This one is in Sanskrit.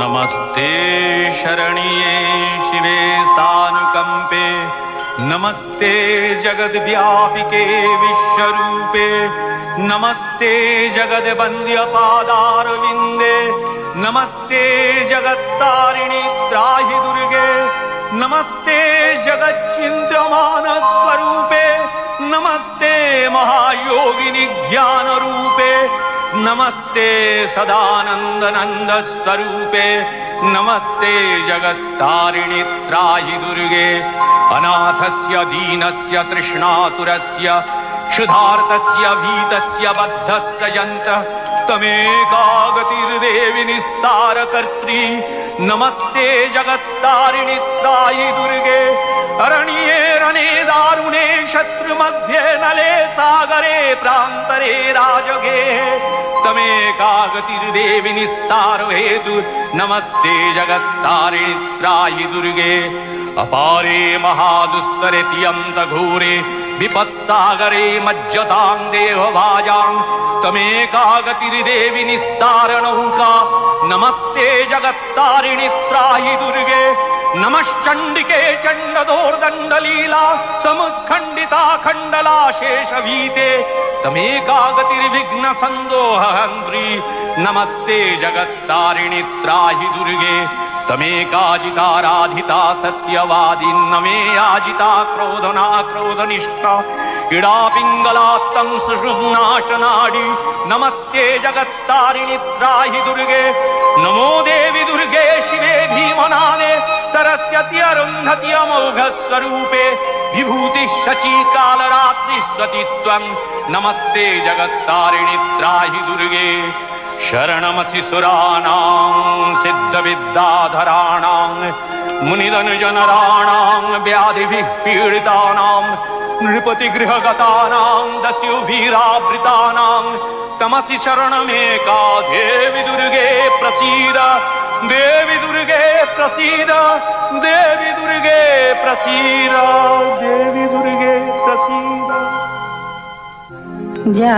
नमस्ते शरण्ये शिवे सानुकंपे, नमस्ते जगद्व्यापिके विश्वरूपे, नमस्ते जगद्वन्द्य पादारविन्दे, नमस्ते जगत्तारिणि त्राहि दुर्गे, नमस्ते जगच्चिन्त्यमान स्वरूपे, नमस्ते महायोगिनि ज्ञान रूपे, नमस्ते सदानंद नंद स्वरूपे, नमस्ते जगत्तारिणि त्राहि दुर्गे, अनाथस्य दीनस्य तृष्णातुरस्य क्षुधार्तस्य भीतस्य बद्धस्य यन्तः तमेका गतिर्देवि निस्तारकर्त्री, नमस्ते जगत्तारिणि त्राहि दुर्गे, अरण्ये रणे दारुणे शत्रुमध्ये नले सागरे प्रान्तरे राजगे तमेका गतिर्देवि निस्तार हेतु, नमस्ते जगत्तारिणि त्राहि दुर्गे, अपारे महादुस्तरे तियन्त घोरे विपत्सागरे मज्जतां देवभाजां तमेका गतिर्देवि निस्तारणौका, नमस्ते जगत्तारिणि त्राहि दुर्गे, नमश्चण्डिके चण्डदोर्दण्डलीला समुत्खण्डिता खण्डला शेषवीते तमेका गतिर्विघ्न संदोहन्त्री, नमस्ते जगत्तारिणि त्राहि दुर्गे, तमेकाजिताराधिता सत्यवादी नमे याजिता क्रोधना क्रोधनिष्ठा इडा पिंगलात्तं सुषुम्नाशनाडी, नमस्ते जगत्तारिणि त्राहि दुर्गे, नमो देवी दुर्गे शिवे भीमनादे सरस्वती अरुन्धति अमोघ स्वरूपे, विभूति शची कालरात्रि स्वतित्वं, नमस्ते जगत्तारिणि त्राहि दुर्गे, शरणमसि सुराणां सिद्धविद्याधराणां मुनिधनजनराणां व्याधिभिः पीडितानां नृपतिगृहगतानां दस्युभिरावृतानां तमसि शरणमेका देवी दुर्गे प्रसीद, देवी दुर्गे प्रसीद, देवी दुर्गे प्रसीद, देवी दुर्गे प्रसीद। जा